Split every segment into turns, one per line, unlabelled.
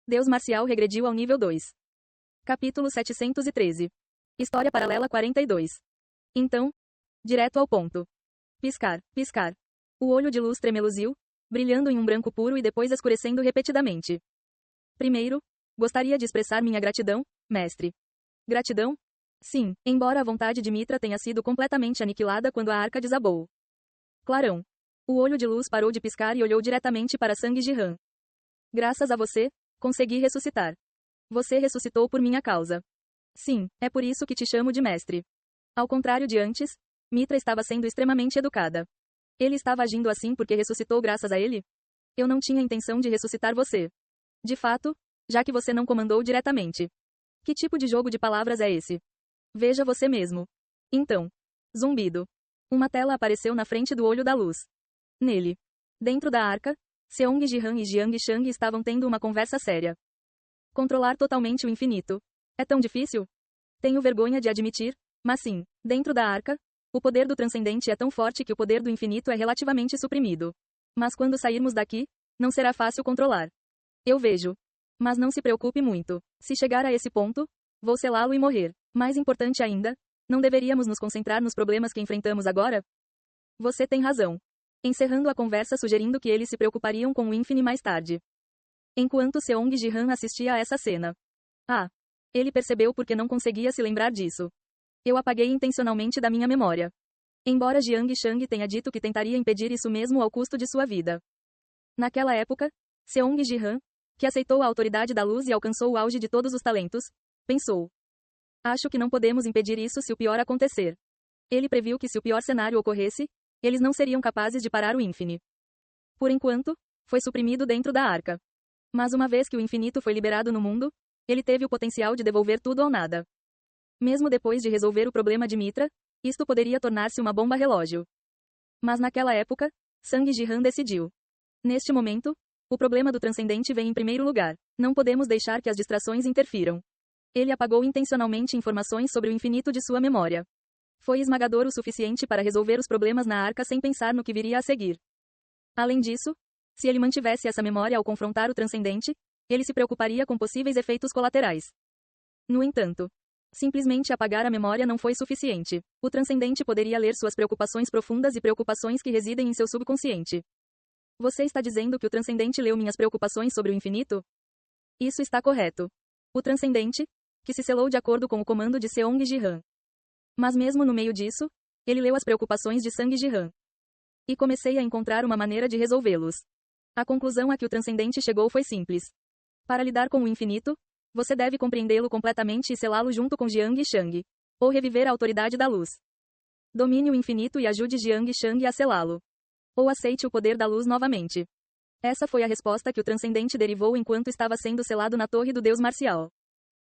Deus marcial regrediu ao nível 2. Capítulo 713. História paralela 42. Então, direto ao ponto. Piscar, piscar. O olho de luz tremeluziu, brilhando em um branco puro e depois escurecendo repetidamente. Primeiro, gostaria de expressar minha gratidão, mestre. Gratidão? Sim, embora a vontade de Mitra tenha sido completamente aniquilada quando a arca desabou. Clarão. O olho de luz parou de piscar e olhou diretamente para Sangue Jihan. Graças a você, consegui ressuscitar. Você ressuscitou por minha causa. Sim, é por isso que te chamo de mestre. Ao contrário de antes, Mitra estava sendo extremamente educada. Ele estava agindo assim porque ressuscitou graças a ele? Eu não tinha intenção de ressuscitar você. De fato, já que você não comandou diretamente. Que tipo de jogo de palavras é esse? Veja você mesmo. Então. Zumbido. Uma tela apareceu na frente do olho da luz. Nele. Dentro da arca, Seong Jihan e Jiang Shang estavam tendo uma conversa séria. Controlar totalmente o infinito. É tão difícil? Tenho vergonha de admitir, mas sim, dentro da arca, o poder do transcendente é tão forte que o poder do infinito é relativamente suprimido. Mas quando sairmos daqui, não será fácil controlar. Eu vejo. Mas não se preocupe muito. Se chegar a esse ponto, vou selá-lo e morrer. Mais importante ainda, não deveríamos nos concentrar nos problemas que enfrentamos agora? Você tem razão. Encerrando a conversa sugerindo que eles se preocupariam com o Infini mais tarde. Enquanto Seong Jihan assistia a essa cena. Ah. Ele percebeu porque não conseguia se lembrar disso. Eu apaguei intencionalmente da minha memória. Embora Jiang Shang tenha dito que tentaria impedir isso mesmo ao custo de sua vida. Naquela época, Seong Jihan, que aceitou a autoridade da luz e alcançou o auge de todos os talentos, pensou. Acho que não podemos impedir isso se o pior acontecer. Ele previu que se o pior cenário ocorresse, eles não seriam capazes de parar o Infini. Por enquanto, foi suprimido dentro da arca. Mas uma vez que o infinito foi liberado no mundo, ele teve o potencial de devolver tudo ao nada. Mesmo depois de resolver o problema de Mitra, isto poderia tornar-se uma bomba relógio. Mas naquela época, Sang Jihan decidiu. Neste momento, o problema do transcendente vem em primeiro lugar. Não podemos deixar que as distrações interfiram. Ele apagou intencionalmente informações sobre o infinito de sua memória. Foi esmagador o suficiente para resolver os problemas na arca sem pensar no que viria a seguir. Além disso, se ele mantivesse essa memória ao confrontar o transcendente, ele se preocuparia com possíveis efeitos colaterais. No entanto, simplesmente apagar a memória não foi suficiente. O transcendente poderia ler suas preocupações profundas e preocupações que residem em seu subconsciente. Você está dizendo que o transcendente leu minhas preocupações sobre o infinito? Isso está correto. O transcendente, que se selou de acordo com o comando de Seong Jihan. Mas mesmo no meio disso, ele leu as preocupações de Sang Jihan. E comecei a encontrar uma maneira de resolvê-los. A conclusão a que o transcendente chegou foi simples. Para lidar com o infinito, você deve compreendê-lo completamente e selá-lo junto com Jiang Shang. Ou reviver a autoridade da luz. Domine o infinito e ajude Jiang Shang a selá-lo. Ou aceite o poder da luz novamente. Essa foi a resposta que o transcendente derivou enquanto estava sendo selado na torre do Deus marcial.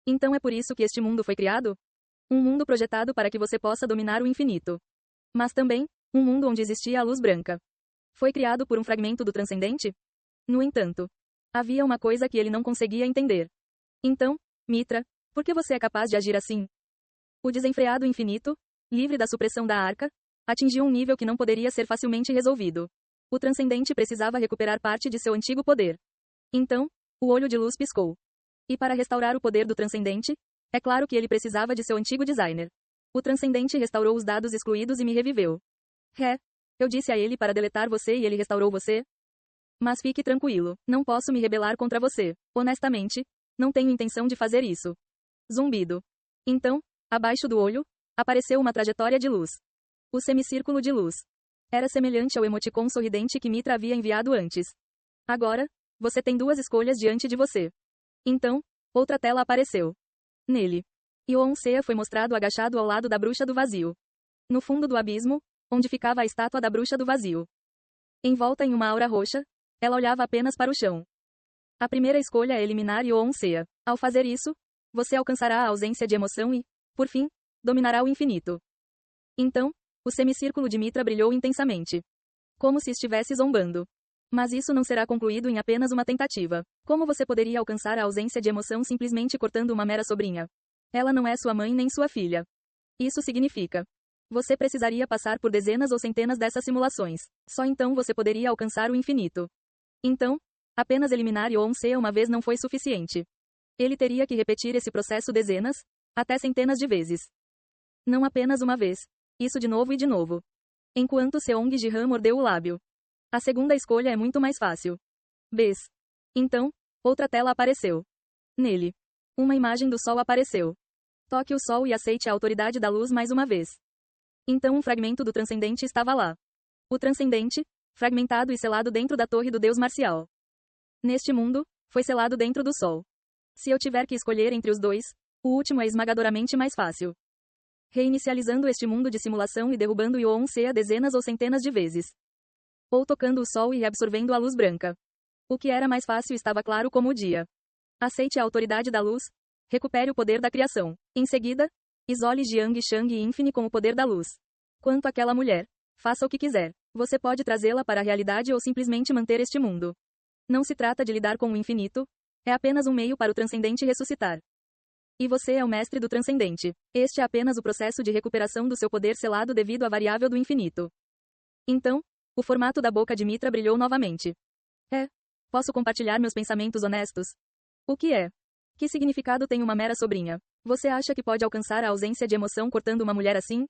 Então é por isso que este mundo foi criado? Um mundo projetado para que você possa dominar o infinito. Mas também, um mundo onde existia a luz branca. Foi criado por um fragmento do transcendente? No entanto, havia uma coisa que ele não conseguia entender. Então, Mitra, por que você é capaz de agir assim? O desenfreado infinito, livre da supressão da arca, atingiu um nível que não poderia ser facilmente resolvido. O transcendente precisava recuperar parte de seu antigo poder. Então, o olho de luz piscou. E para restaurar o poder do transcendente, é claro que ele precisava de seu antigo designer. O transcendente restaurou os dados excluídos e me reviveu. Eu disse a ele para deletar você e ele restaurou você? Mas fique tranquilo, não posso me rebelar contra você. Honestamente, não tenho intenção de fazer isso. Zumbido. Então, abaixo do olho, apareceu uma trajetória de luz. O semicírculo de luz. Era semelhante ao emoticon sorridente que Mitra havia enviado antes. Agora, você tem duas escolhas diante de você. Então, outra tela apareceu. Nele. Yoon Sea foi mostrado agachado ao lado da bruxa do vazio. No fundo do abismo, onde ficava a estátua da bruxa do vazio. Envolta em uma aura roxa, ela olhava apenas para o chão. A primeira escolha é eliminar Yoon Sea. Ao fazer isso, você alcançará a ausência de emoção e, por fim, dominará o infinito. Então, o semicírculo de Mitra brilhou intensamente. Como se estivesse zombando. Mas isso não será concluído em apenas uma tentativa. Como você poderia alcançar a ausência de emoção simplesmente cortando uma mera sobrinha? Ela não é sua mãe nem sua filha. Isso significa. Você precisaria passar por dezenas ou centenas dessas simulações. Só então você poderia alcançar o infinito. Então, Apenas eliminar Yon-se uma vez não foi suficiente. Ele teria que repetir esse processo dezenas, até centenas de vezes. Não apenas uma vez. Isso de novo e de novo. Enquanto Seong-ji-han mordeu o lábio. A segunda escolha é muito mais fácil. Bes. Então, outra tela apareceu. Nele. Uma imagem do Sol apareceu. Toque o Sol e aceite a autoridade da luz mais uma vez. Então um fragmento do transcendente estava lá. O transcendente, fragmentado e selado dentro da torre do Deus marcial. Neste mundo, foi selado dentro do Sol. Se eu tiver que escolher entre os dois, o último é esmagadoramente mais fácil. Reinicializando este mundo de simulação e derrubando Yon-se dezenas ou centenas de vezes. Ou tocando o Sol e reabsorvendo a luz branca. O que era mais fácil estava claro como o dia. Aceite a autoridade da luz. Recupere o poder da criação. Em seguida, isole Jiang Shang e Infine com o poder da luz. Quanto àquela mulher, faça o que quiser. Você pode trazê-la para a realidade ou simplesmente manter este mundo. Não se trata de lidar com o infinito. É apenas um meio para o transcendente ressuscitar. E você é o mestre do transcendente. Este é apenas o processo de recuperação do seu poder selado devido à variável do infinito. Então, o formato da boca de Mitra brilhou novamente. Posso compartilhar meus pensamentos honestos? O que é? Que significado tem uma mera sobrinha? Você acha que pode alcançar a ausência de emoção cortando uma mulher assim?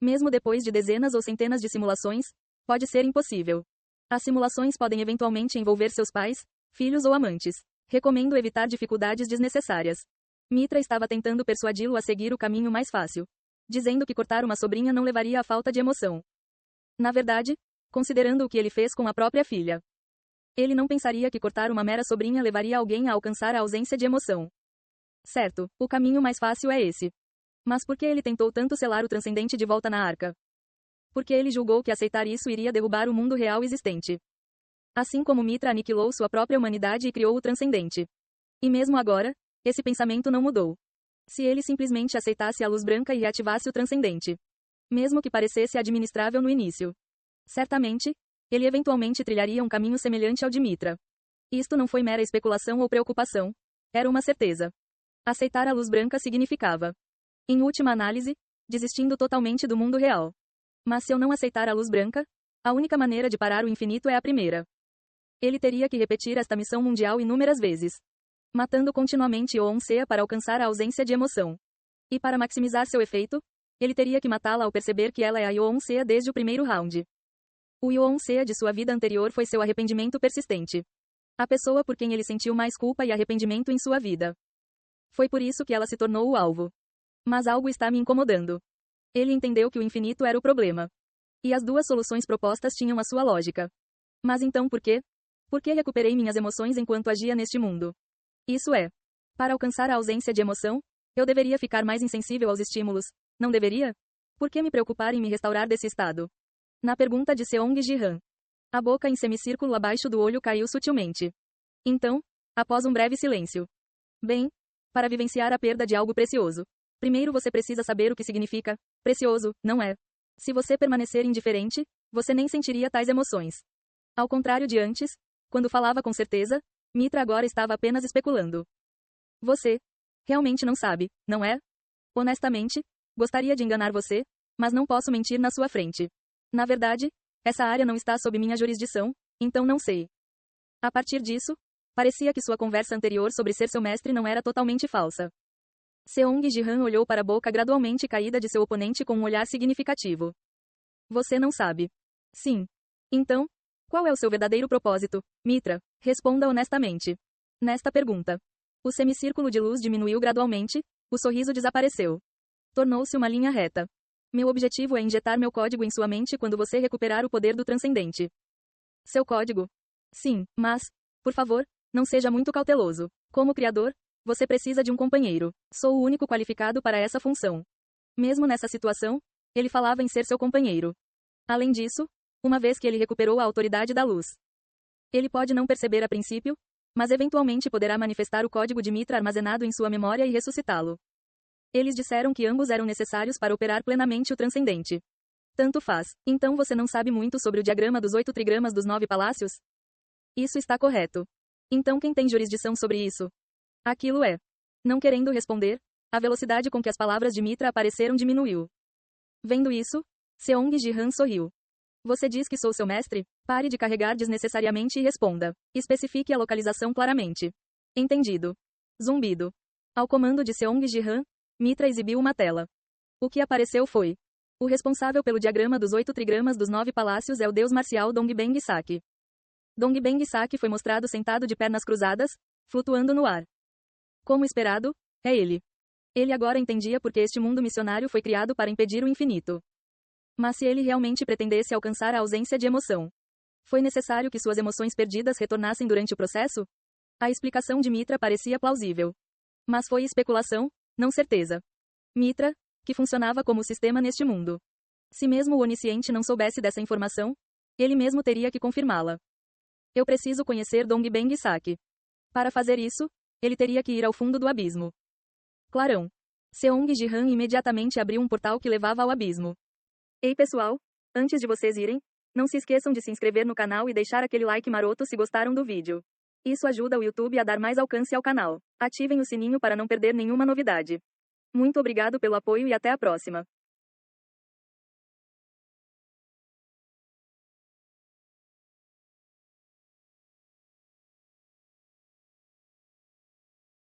Mesmo depois de dezenas ou centenas de simulações, pode ser impossível. As simulações podem eventualmente envolver seus pais, filhos ou amantes. Recomendo evitar dificuldades desnecessárias. Mitra estava tentando persuadi-lo a seguir o caminho mais fácil, dizendo que cortar uma sobrinha não levaria à falta de emoção. Na verdade, considerando o que ele fez com a própria filha, ele não pensaria que cortar uma mera sobrinha levaria alguém a alcançar a ausência de emoção. Certo, o caminho mais fácil é esse. Mas por que ele tentou tanto selar o transcendente de volta na arca? Porque ele julgou que aceitar isso iria derrubar o mundo real existente. Assim como Mitra aniquilou sua própria humanidade e criou o transcendente. E mesmo agora, esse pensamento não mudou. Se ele simplesmente aceitasse a luz branca e reativasse o transcendente, mesmo que parecesse administrável no início, certamente, ele eventualmente trilharia um caminho semelhante ao de Mitra. Isto não foi mera especulação ou preocupação. Era uma certeza. Aceitar a luz branca significava, em última análise, desistindo totalmente do mundo real. Mas se eu não aceitar a luz branca, a única maneira de parar o infinito é a primeira. Ele teria que repetir esta missão mundial inúmeras vezes, matando continuamente Yon-se para alcançar a ausência de emoção. E para maximizar seu efeito, ele teria que matá-la ao perceber que ela é a Yon-se desde o primeiro round. O Yon-se de sua vida anterior foi seu arrependimento persistente. A pessoa por quem ele sentiu mais culpa e arrependimento em sua vida. Foi por isso que ela se tornou o alvo. Mas algo está me incomodando. Ele entendeu que o infinito era o problema. E as duas soluções propostas tinham a sua lógica. Mas então por quê? Por que recuperei minhas emoções enquanto agia neste mundo? Isso é. Para alcançar a ausência de emoção, eu deveria ficar mais insensível aos estímulos, não deveria? Por que me preocupar em me restaurar desse estado? Na pergunta de Seong-ji-han, a boca em semicírculo abaixo do olho caiu sutilmente. Então, após um breve silêncio. Bem, para vivenciar a perda de algo precioso, primeiro você precisa saber o que significa precioso, não é? Se você permanecer indiferente, você nem sentiria tais emoções. Ao contrário de antes, quando falava com certeza, Mitra agora estava apenas especulando. Você realmente não sabe, não é? Honestamente, gostaria de enganar você, mas não posso mentir na sua frente. Na verdade, essa área não está sob minha jurisdição, então não sei. A partir disso, parecia que sua conversa anterior sobre ser seu mestre não era totalmente falsa. Seong-ji-han olhou para a boca gradualmente caída de seu oponente com um olhar significativo. Você não sabe. Sim. Então, qual é o seu verdadeiro propósito, Mitra? Responda honestamente. Nesta pergunta, o semicírculo de luz diminuiu gradualmente, o sorriso desapareceu. Tornou-se uma linha reta. Meu objetivo é injetar meu código em sua mente quando você recuperar o poder do transcendente. Seu código? Sim, mas, por favor, não seja muito cauteloso. Como criador, você precisa de um companheiro. Sou o único qualificado para essa função. Mesmo nessa situação, ele falava em ser seu companheiro. Além disso, uma vez que ele recuperou a autoridade da luz, ele pode não perceber a princípio, mas eventualmente poderá manifestar o código de Mitra armazenado em sua memória e ressuscitá-lo. Eles disseram que ambos eram necessários para operar plenamente o transcendente. Tanto faz. Então você não sabe muito sobre o diagrama dos 8 trigramas dos 9 palácios? Isso está correto. Então quem tem jurisdição sobre isso? Aquilo é. Não querendo responder, a velocidade com que as palavras de Mitra apareceram diminuiu. Vendo isso, Seong-ji-han sorriu. Você diz que sou seu mestre? Pare de carregar desnecessariamente e responda. Especifique a localização claramente. Entendido. Zumbido. Ao comando de Seong Ji-han, Mitra exibiu uma tela. O que apareceu foi: o responsável pelo diagrama dos 8 trigramas dos 9 palácios é o deus marcial Dongbeng Sak. Dongbeng Sak foi mostrado sentado de pernas cruzadas, flutuando no ar. Como esperado, é ele. Ele agora entendia por que este mundo missionário foi criado para impedir o infinito. Mas se ele realmente pretendesse alcançar a ausência de emoção, foi necessário que suas emoções perdidas retornassem durante o processo? A explicação de Mitra parecia plausível. Mas foi especulação, não certeza. Mitra, que funcionava como sistema neste mundo. Se mesmo o onisciente não soubesse dessa informação, ele mesmo teria que confirmá-la. Eu preciso conhecer Dongbeng Sak. Para fazer isso, ele teria que ir ao fundo do abismo. Clarão. Seong Ji-han imediatamente abriu um portal que levava ao abismo. Ei pessoal, antes de vocês irem, não se esqueçam de se inscrever no canal e deixar aquele like maroto se gostaram do vídeo. Isso ajuda o YouTube a dar mais alcance ao canal. Ativem o sininho para não perder nenhuma novidade. Muito obrigado pelo apoio e até a próxima.